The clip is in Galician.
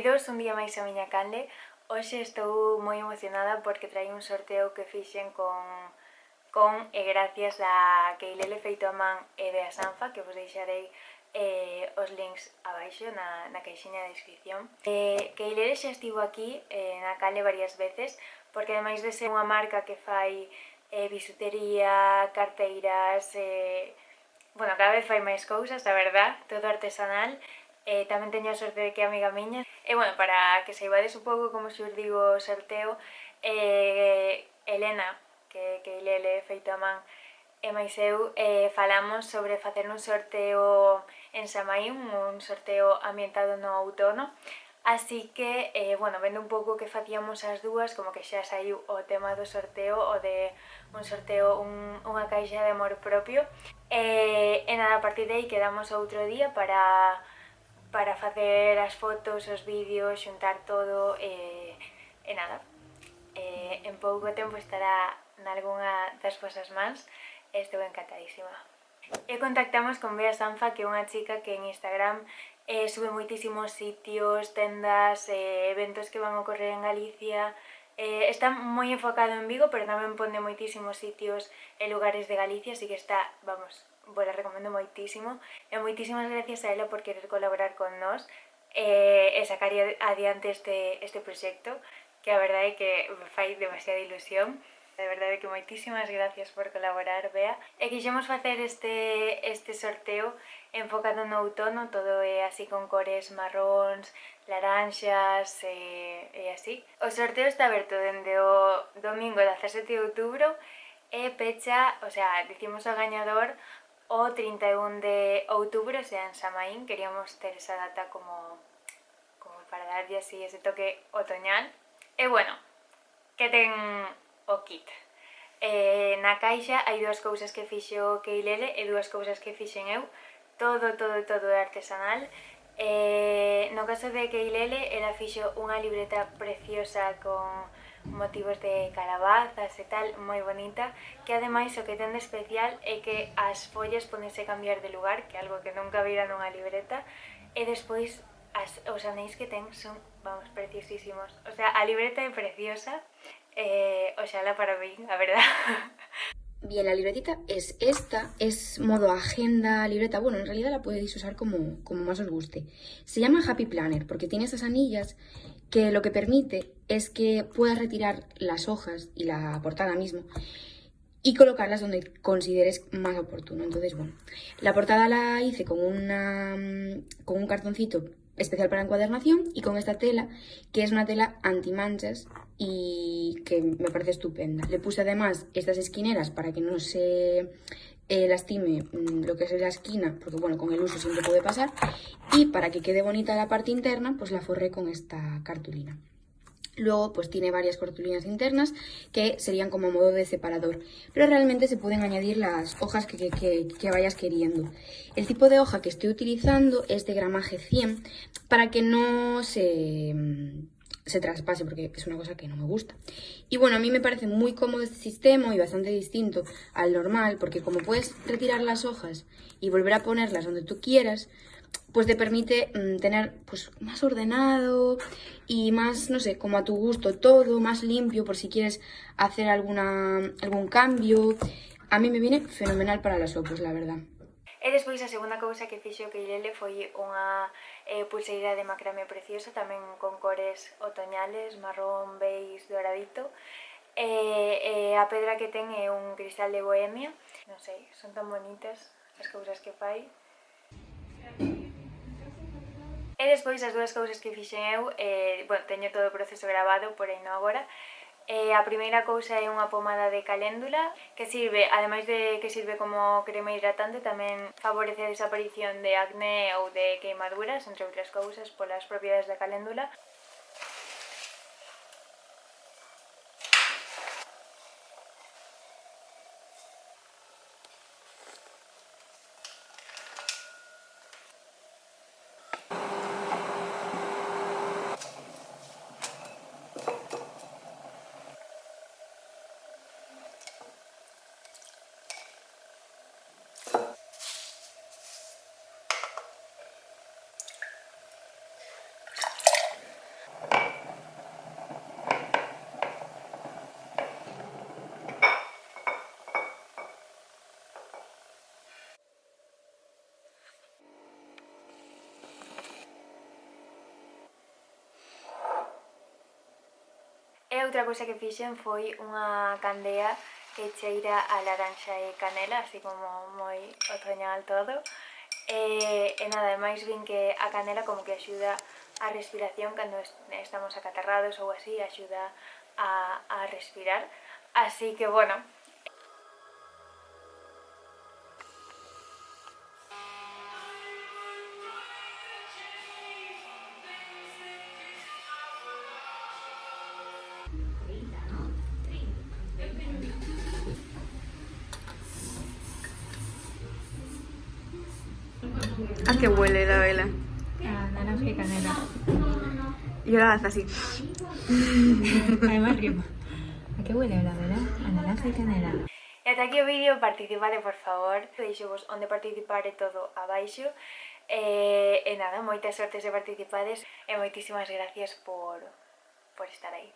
Benvidos un día máis a miña canle. Hoxe estou moi emocionada porque traí un sorteo que fixen con e gracias a Keilele feito a man e de Asanfa, que vos deixarei os links abaixo na caixinha de descripción. Keilele xa estivo aquí na canle varias veces, porque ademais de ser unha marca que fai bisutería, carteiras, bueno, cada vez fai máis cousas, a verdad, todo artesanal. Tamén teño a sorte de que é amiga miña. E, bueno, para que saibades un pouco como xurdiu o sorteo, Elena, que Keilele feito a man, e máis eu falamos sobre facer un sorteo en Samaín, un sorteo ambientado no outono. Así que, bueno, vendo un pouco que facíamos as dúas, como que xa saiu o tema do sorteo, o de un sorteo, unha caixa de amor propio. E nada, a partir de aí quedamos outro día para facer as fotos, os vídeos, xuntar todo e nada. En pouco tempo estará nalgunha das vosas mans e estou encantadísima. E contactamos con Bea Sanfa, que é unha chica que en Instagram sube moitísimos sitios, tendas, eventos que van a ocorrer en Galicia. Está moi enfocado en Vigo, pero tamén pone moitísimos sitios e lugares de Galicia, así que está, vamos, vos la recomendo moitísimo. E moitísimas gracias a ela por querer colaborar con nós e sacar adiante este proxecto, que a verdade é que me fai demasiada ilusión. De verdade que moitísimas gracias por colaborar, Bea. E quixemos facer este sorteo enfocado no outono, todo é así con cores marróns, laranxas e así. O sorteo está aberto dende o domingo 17 de outubro e pecha, o sea, dicimos ao gañador o 31 de outubro, o sea, en Samaín. Queríamos ter esa data como para darlle así ese toque otoñal. E bueno, que ten o kit. Na caixa hai dúas cousas que fixo Keilele e dúas cousas que fixen eu. Todo é artesanal. No caso de Keilele, ela fixo unha libreta preciosa con motivos de calabazas e tal, moi bonita, que ademais o que ten de especial é que as follas pódense cambiar de lugar, que é algo que nunca vira nunha libreta, e despois os anéis que ten son, vamos, preciosísimos. O sea, a libreta é preciosa, oxala para mí, a verdad. Bien, la libretita es esta, es modo agenda, libreta, bueno, en realidad la podéis usar como más os guste. Se llama Happy Planner porque tiene estas anillas que lo que permite es que puedas retirar las hojas y la portada mismo y colocarlas donde consideres más oportuno. Entonces, bueno, la portada la hice con un cartoncito especial para encuadernación y con esta tela, que es una tela antimanchas y que me parece estupenda. Le puse además estas esquineras para que no se lastime lo que es la esquina, porque bueno, con el uso siempre puede pasar, y para que quede bonita la parte interna, pues la forré con esta cartulina. Luego pues tiene varias cartulinas internas que serían como modo de separador, pero realmente se pueden añadir las hojas que vayas queriendo. El tipo de hoja que estoy utilizando es de gramaje 100 para que no se traspase, porque es una cosa que no me gusta. Y bueno, a mí me parece muy cómodo este sistema y bastante distinto al normal, porque como puedes retirar las hojas y volver a ponerlas donde tú quieras, pues te permite tener pues más ordenado y más, no sé, como a tu gusto todo, más limpio por si quieres hacer algún cambio. A mí me viene fenomenal para las fotos, la verdad. E despois a segunda cousa que fixo Keilele foi unha pulseira de macramé preciosa, tamén con cores otoñales, marrón, beige, doradito. A pedra que ten é un cristal de Bohemia. Non sei, son tan bonitas as cousas que fai. E despois as dúas cousas que fixen eu, bueno, teño todo o proceso grabado, porén non agora. A primeira cousa é unha pomada de caléndula que sirve, ademais de que sirve como crema hidratante, tamén favorece a desaparición de acné ou de queimaduras, entre outras cousas, polas propiedades da caléndula. E outra cousa que fixen foi unha candea que cheira a laranxa e canela, así como moi otoñal todo. E nada, máis vin que a canela como que axuda a respiración cando estamos acatarrados ou así, axuda a respirar. Así que, bueno, ¿A qué huele la vela? a naranja y canela. Yo la hago así. Además rima. A que huele la vela? A naranja e canela. E ata aquí o vídeo, participade por favor. Deixo-vos onde participar e todo abaixo. E nada, moitas sortes de participades e moitísimas gracias por estar aí.